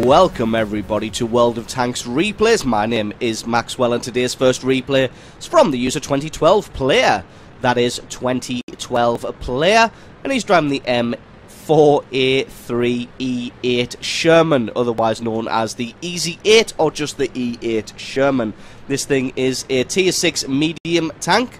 Welcome everybody to World of Tanks Replays. My name is Maxwell and today's first replay is from the user 2012 player. That is 2012 player, and he's driving the M4A3E8 Sherman, otherwise known as the Easy 8 or just the E8 Sherman. This thing is a tier 6 medium tank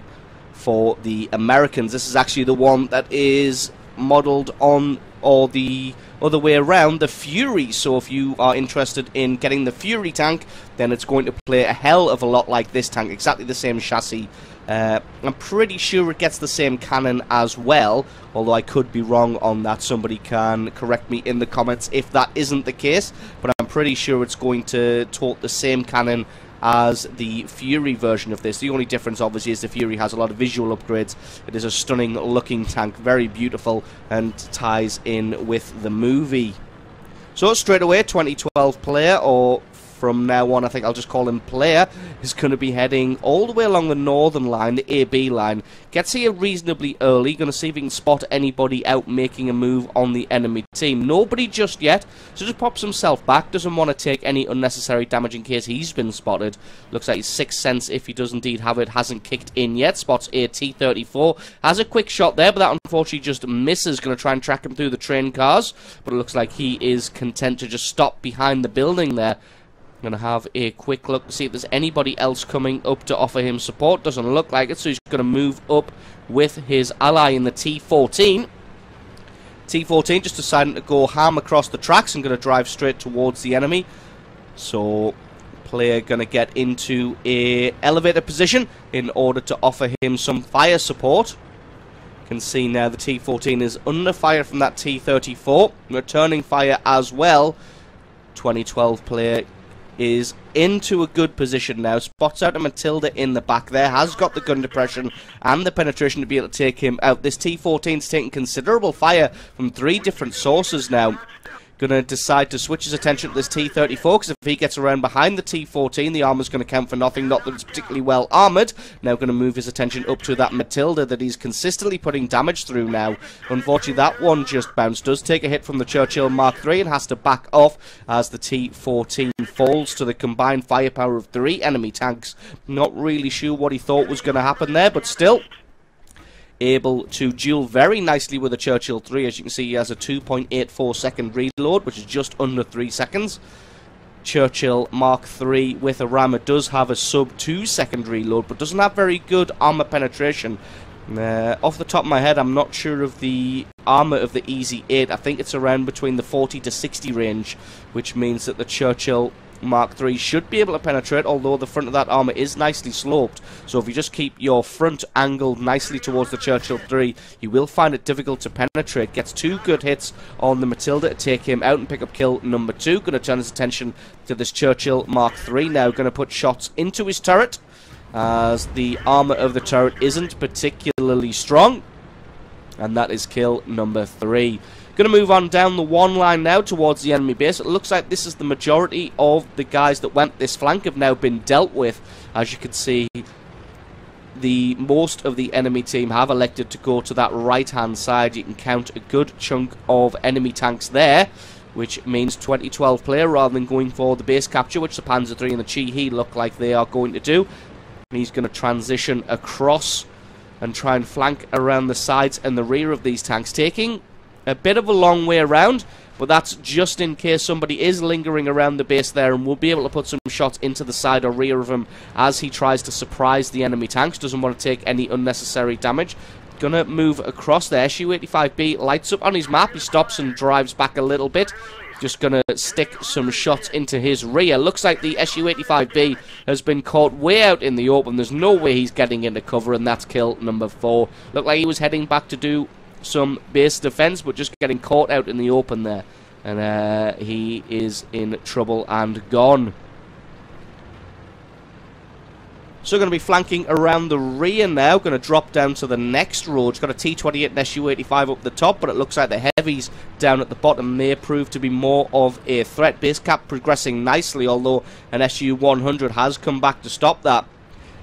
for the Americans. This is actually the one that is modelled on, or the other way around, the Fury. So if you are interested in getting the Fury tank, then it's going to play a hell of a lot like this tank. Exactly the same chassis. I'm pretty sure it gets the same cannon as well, although I could be wrong on that. Somebody can correct me in the comments if that isn't the case, but I'm pretty sure it's going to tote the same cannon as the Fury version of this. The only difference obviously is the Fury has a lot of visual upgrades. It is a stunning looking tank, very beautiful, and ties in with the movie. So straight away, 2012 player, or from now on I think I'll just call him player, is going to be heading all the way along the northern line, the AB line. Gets here reasonably early, going to see if he can spot anybody out making a move on the enemy team. Nobody just yet, so just pops himself back, doesn't want to take any unnecessary damage in case he's been spotted. Looks like his sixth sense, if he does indeed have it, hasn't kicked in yet. Spots a T-34, has a quick shot there, but that unfortunately just misses. Going to try and track him through the train cars, but it looks like he is content to just stop behind the building there. Going to have a quick look to see if there's anybody else coming up to offer him support. Doesn't look like it, so he's going to move up with his ally in the T-14. T-14 just deciding to go ham across the tracks and going to drive straight towards the enemy. So player going to get into a elevator position in order to offer him some fire support. You can see now the T-14 is under fire from that T-34, returning fire as well. 2012 player is into a good position now, spots out a Matilda in the back there, has got the gun depression and the penetration to be able to take him out. This T-14's taking considerable fire from 3 different sources now. Going to decide to switch his attention to this T-34, because if he gets around behind the T-14, the armor's going to count for nothing, not that it's particularly well armoured. Now going to move his attention up to that Matilda that he's consistently putting damage through now. Unfortunately, that one just bounced. Does take a hit from the Churchill Mark III and has to back off as the T-14 falls to the combined firepower of 3 enemy tanks. Not really sure what he thought was going to happen there, but still able to duel very nicely with the Churchill 3. As you can see, he has a 2.84 second reload, which is just under 3 seconds. Churchill Mark III with a rammer does have a sub 2 second reload, but doesn't have very good armor penetration. Off the top of my head, I'm not sure of the armor of the Easy 8. I think it's around between the 40 to 60 range, which means that the Churchill Mark III should be able to penetrate, although the front of that armor is nicely sloped. So if you just keep your front angled nicely towards the Churchill 3, you will find it difficult to penetrate. Gets 2 good hits on the Matilda to take him out and pick up kill number 2. Going to turn his attention to this Churchill Mark III now. Going to put shots into his turret, as the armor of the turret isn't particularly strong. And that is kill number 3. Going to move on down the 1 line now towards the enemy base. It looks like this is the majority of the guys that went this flank have now been dealt with. As you can see, most of the enemy team have elected to go to that right hand side. You can count a good chunk of enemy tanks there, which means 2012 player, rather than going for the base capture, which the Panzer III and the Chi-He look like they are going to do, he's going to transition across and try and flank around the sides and the rear of these tanks, taking a bit of a long way around, but that's just in case somebody is lingering around the base there, and will be able to put some shots into the side or rear of him as he tries to surprise the enemy tanks. Doesn't want to take any unnecessary damage. Gonna move across there. Su-85B lights up on his map. He stops and drives back a little bit. Just gonna stick some shots into his rear. Looks like the Su-85B has been caught way out in the open. There's no way he's getting into cover, and that's kill number 4. Looked like he was heading back to do some base defense, but just getting caught out in the open there, and he is in trouble and gone. So going to be flanking around the rear now. Going to drop down to the next road. It's got a T-28 and Su-85 up the top, but it looks like the heavies down at the bottom may prove to be more of a threat. Base cap progressing nicely, although an Su-100 has come back to stop that.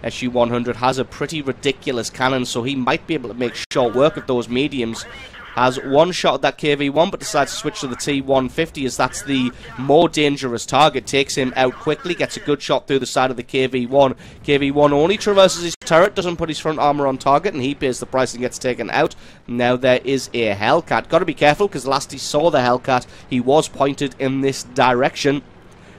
Su-100 has a pretty ridiculous cannon, so he might be able to make short work of those mediums. has one shot at that KV-1, but decides to switch to the T-150 as that's the more dangerous target. Takes him out quickly, gets a good shot through the side of the KV-1. KV-1 only traverses his turret, doesn't put his front armor on target, and he pays the price and gets taken out. Now there is a Hellcat. Got to be careful, because last he saw the Hellcat, he was pointed in this direction.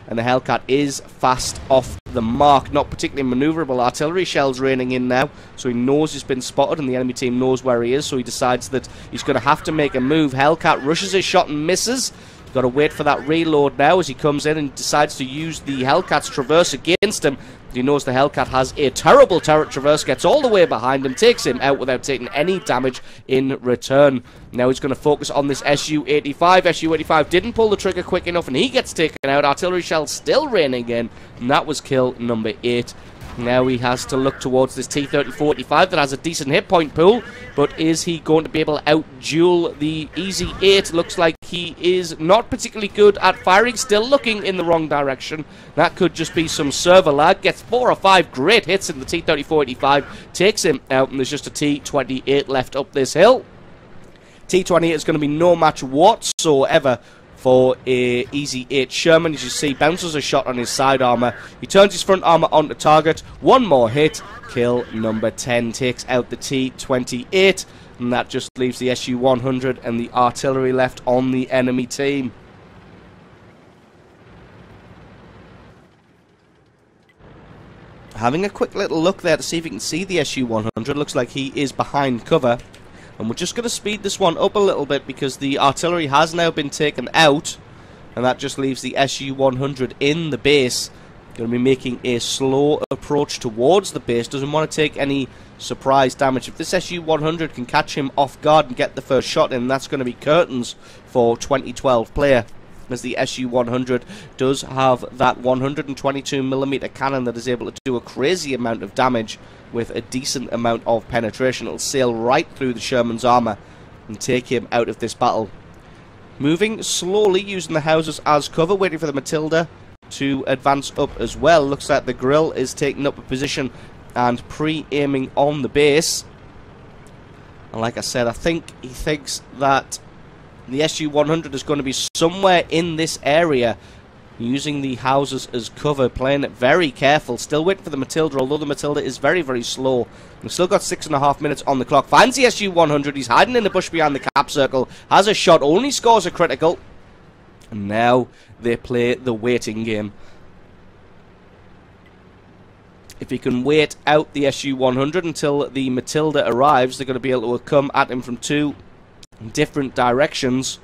And the Hellcat is fast off the mark. Not particularly manoeuvrable. Artillery shells raining in now. So he knows he's been spotted and the enemy team knows where he is. So he decides that he's going to have to make a move. Hellcat rushes his shot and misses. Got to wait for that reload now as he comes in and decides to use the Hellcat's traverse against him. He knows the Hellcat has a terrible turret traverse, gets all the way behind him, takes him out without taking any damage in return. Now he's going to focus on this Su-85. Su-85 didn't pull the trigger quick enough and he gets taken out. Artillery shells still raining in, and that was kill number 8. Now he has to look towards this T-34-85 that has a decent hit point pool, but is he going to be able to out-duel the Easy 8? Looks like he is not particularly good at firing, still looking in the wrong direction. That could just be some server lag. Gets 4 or 5 great hits in the T-34-85, takes him out, and there's just a T-28 left up this hill. T-28 is going to be no match whatsoever for a Easy 8 Sherman. As you see, bounces a shot on his side armor. He turns his front armor onto target. One more hit. Kill number 10 takes out the T-28. And that just leaves the Su-100 and the artillery left on the enemy team. Having a quick little look there to see if you can see the Su-100. Looks like he is behind cover. And we're just going to speed this one up a little bit because the artillery has now been taken out. And that just leaves the Su-100 in the base. Going to be making a slow approach towards the base. Doesn't want to take any surprise damage. If this Su-100 can catch him off guard and get the first shot in, that's going to be curtains for 2012 player. As the Su-100 does have that 122mm cannon that is able to do a crazy amount of damage with a decent amount of penetration. It'll sail right through the Sherman's armor and take him out of this battle. Moving slowly, using the houses as cover, waiting for the Matilda to advance up as well. Looks like the grill is taking up a position and pre-aiming on the base. And like I said, I think he thinks that the Su-100 is going to be somewhere in this area, using the houses as cover, playing it very careful. Still waiting for the Matilda, although the Matilda is very, very slow. We've still got 6.5 minutes on the clock. Finds the Su-100. He's hiding in the bush behind the cap circle. Has a shot, only scores a critical. And now they play the waiting game. If he can wait out the Su-100 until the Matilda arrives, they're going to be able to come at him from 2 different directions,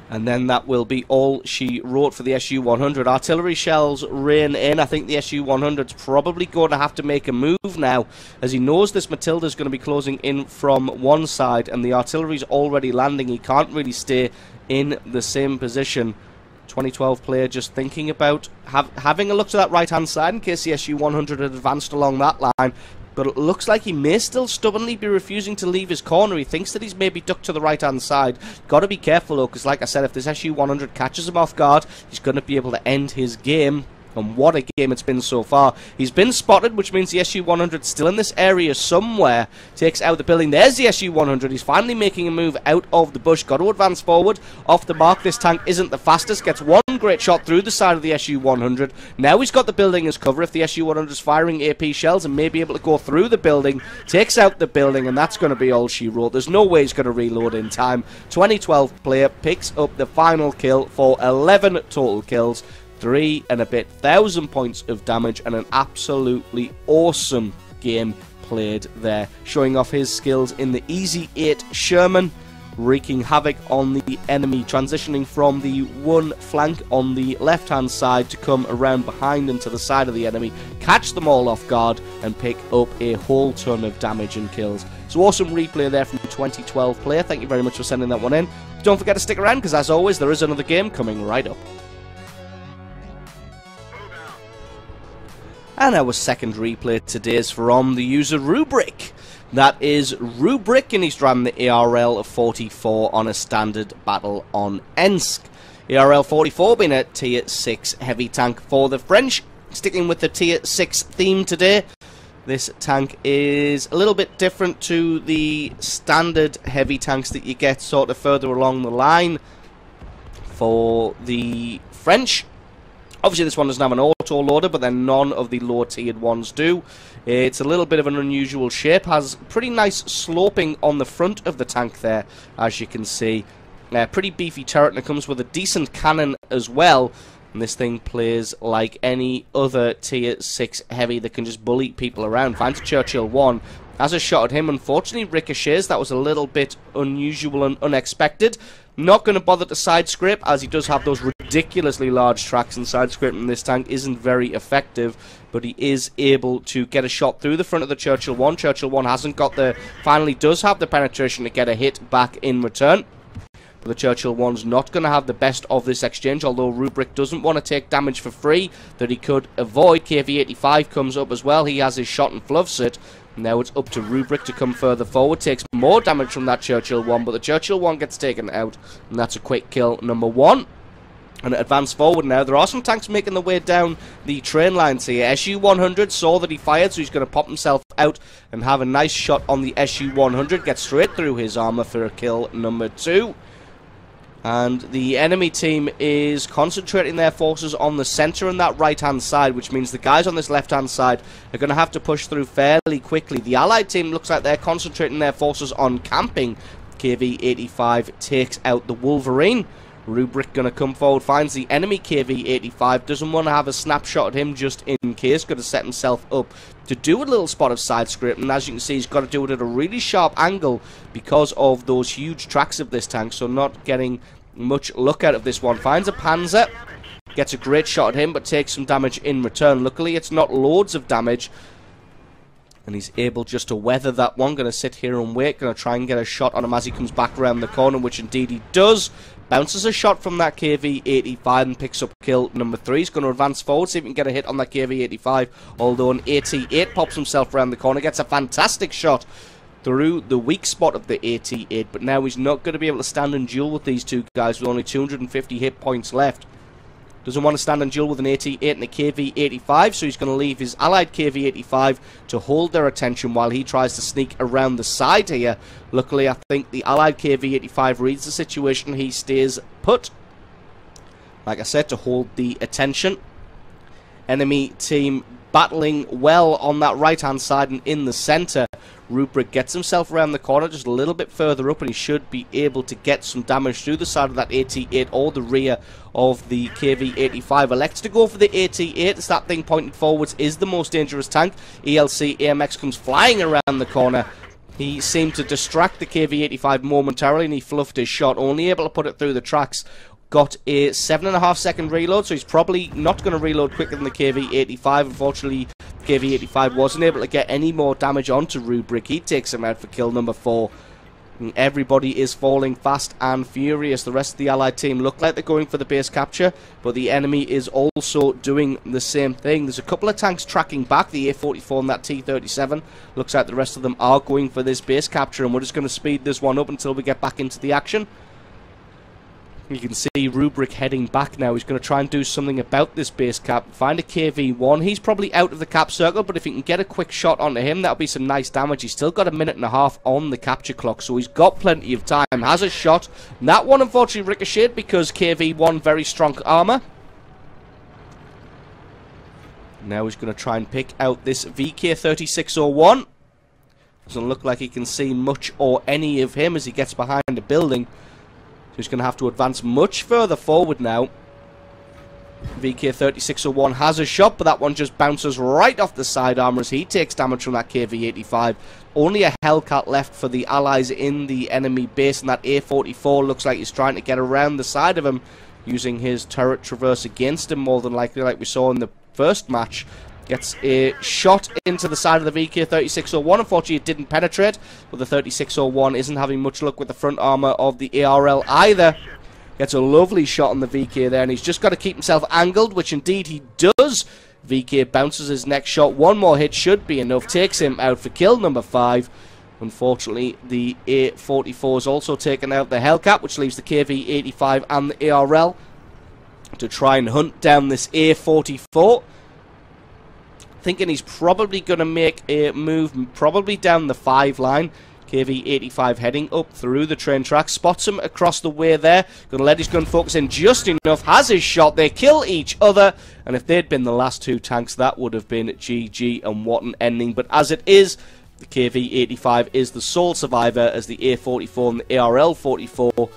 and then that will be all she wrote for the Su-100. Artillery shells rain in. I think the Su-100's probably going to have to make a move now, as he knows this Matilda's going to be closing in from one side and the artillery's already landing. He can't really stay in the same position. 2012 player just thinking about having a look to that right hand side in case the Su-100 had advanced along that line. But it looks like he may still stubbornly be refusing to leave his corner. He thinks that he's maybe ducked to the right-hand side. Got to be careful, though, because like I said, if this Su-100 catches him off guard, he's going to be able to end his game. And what a game it's been so far. He's been spotted, which means the Su-100 still in this area somewhere. Takes out the building. There's the Su-100. He's finally making a move out of the bush. Got to advance forward. Off the mark. This tank isn't the fastest. Gets one great shot through the side of the Su-100. Now he's got the building as cover. If the Su-100 is firing AP shells and may be able to go through the building, takes out the building, and that's going to be all she wrote. There's no way he's going to reload in time. 2012 player picks up the final kill for 11 total kills. 3 and a bit thousand points of damage, and an absolutely awesome game played there, showing off his skills in the Easy 8 Sherman, wreaking havoc on the enemy, transitioning from the one flank on the left hand side to come around behind and to the side of the enemy, catch them all off guard and pick up a whole ton of damage and kills. So awesome replay there from 2012 player. Thank you very much for sending that one in. Don't forget to stick around, because as always there is another game coming right up. And our second replay today is from the user Rubric. That is Rubric, and he's driving the ARL 44 on a standard battle on Ensk. ARL 44 being a tier 6 heavy tank for the French. Sticking with the tier 6 theme today. This tank is a little bit different to the standard heavy tanks that you get sort of further along the line for the French. Obviously this one doesn't have an auto loader, but then none of the lower tiered ones do. It's a little bit of an unusual shape, has pretty nice sloping on the front of the tank there, as you can see. Pretty beefy turret, and it comes with a decent cannon as well. And this thing plays like any other tier 6 heavy that can just bully people around. Finds a Churchill 1, has a shot at him, unfortunately ricochets. That was a little bit unusual and unexpected. Not going to bother to side scrape, as he does have those ridiculously large tracks, and side scraping this tank isn't very effective, but he is able to get a shot through the front of the Churchill 1. Churchill 1 hasn't got finally does have the penetration to get a hit back in return. But the Churchill 1's not going to have the best of this exchange, although Rubric doesn't want to take damage for free that he could avoid. KV-85 comes up as well. He has his shot and fluffs it. Now it's up to Rubric to come further forward. Takes more damage from that Churchill 1, but the Churchill 1 gets taken out, and that's a quick kill number 1. And advance forward now. There are some tanks making their way down the train lines here. SU-100 saw that he fired, so he's going to pop himself out and have a nice shot on the SU-100. Get straight through his armor for a kill number 2. And the enemy team is concentrating their forces on the center and that right-hand side, which means the guys on this left-hand side are going to have to push through fairly quickly. The Allied team looks like they're concentrating their forces on camping. KV-85 takes out the Wolverine. Rubric going to come forward, finds the enemy KV-85, doesn't want to have a snapshot at him just in case, going to set himself up to do a little spot of side scrape, and as you can see, he's got to do it at a really sharp angle because of those huge tracks of this tank, so not getting much luck out of this one. Finds a Panzer, gets a great shot at him, but takes some damage in return. Luckily, it's not loads of damage, and he's able just to weather that one. Going to sit here and wait, going to try and get a shot on him as he comes back around the corner, which indeed he does. Bounces a shot from that KV-85 and picks up kill number 3. He's going to advance forward, see if he can get a hit on that KV-85, although an AT-8 pops himself around the corner, gets a fantastic shot through the weak spot of the AT-8, but now he's not going to be able to stand and duel with these two guys with only 250 hit points left. Doesn't want to stand and duel with an AT-8 and a KV-85, so he's going to leave his allied KV-85 to hold their attention while he tries to sneak around the side here. Luckily, I think the allied KV-85 reads the situation. He stays put, like I said, to hold the attention. Enemy team battling well on that right-hand side and in the center. Rubric gets himself around the corner just a little bit further up, and he should be able to get some damage through the side of that AT-8 or the rear of the KV-85. Elects to go for the AT-8. It's that thing pointed forwards is the most dangerous tank. ELC AMX comes flying around the corner. He seemed to distract the KV-85 momentarily, and he fluffed his shot, only able to put it through the tracks. Got a 7.5 second reload, so he's probably not going to reload quicker than the KV-85. Unfortunately, KV-85 wasn't able to get any more damage onto Rubric. He takes him out for kill number 4. And everybody is falling fast and furious. The rest of the allied team look like they're going for the base capture, but the enemy is also doing the same thing. There's a couple of tanks tracking back, the A44 and that T37. Looks like the rest of them are going for this base capture, and we're just going to speed this one up until we get back into the action. You can see Rubric heading back now. He's going to try and do something about this base cap. Find a KV-1. He's probably out of the cap circle, but if he can get a quick shot onto him, that'll be some nice damage. He's still got a minute and a half on the capture clock, so he's got plenty of time. Has a shot. And that one unfortunately ricocheted because KV-1 very strong armor. Now he's going to try and pick out this VK3601. Doesn't look like he can see much or any of him as he gets behind a building. He's going to have to advance much further forward now. VK3601 has a shot, but that one just bounces right off the side armor as he takes damage from that KV-85. Only a Hellcat left for the allies in the enemy base, and that A44 looks like he's trying to get around the side of him using his turret traverse against him, more than likely, like we saw in the first match. Gets a shot into the side of the VK3601. Unfortunately, it didn't penetrate, but the 3601 isn't having much luck with the front armor of the ARL either. Gets a lovely shot on the VK there, and he's just got to keep himself angled, which indeed he does. VK bounces his next shot. One more hit should be enough. Takes him out for kill number 5. Unfortunately, the A44 is also taken out the Hellcat, which leaves the KV-85 and the ARL to try and hunt down this A44. Thinking he's probably going to make a move, probably down the 5 line. KV-85 heading up through the train track. Spots him across the way there. Going to let his gun focus in just enough. Has his shot. They kill each other. And if they'd been the last 2 tanks, that would have been GG and what an ending. But as it is, the KV-85 is the sole survivor as the A44 and the ARL 44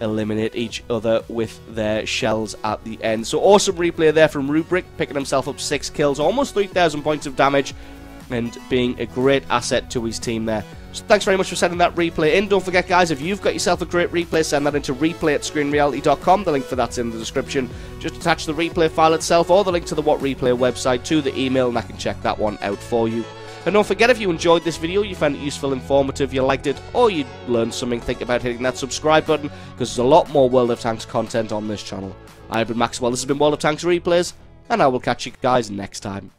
eliminate each other with their shells at the end. So awesome replay there from Rubric, picking himself up 6 kills, almost 3,000 points of damage, and being a great asset to his team there. So thanks very much for sending that replay in. Don't forget, guys, if you've got yourself a great replay, send that into replay@screenreality.com. The link for that's in the description. Just attach the replay file itself or the link to the What Replay website to the email, and I can check that one out for you. And don't forget, if you enjoyed this video, you found it useful, informative, you liked it, or you learned something, think about hitting that subscribe button, because there's a lot more World of Tanks content on this channel. I've been Maxwell, this has been World of Tanks Replays, and I will catch you guys next time.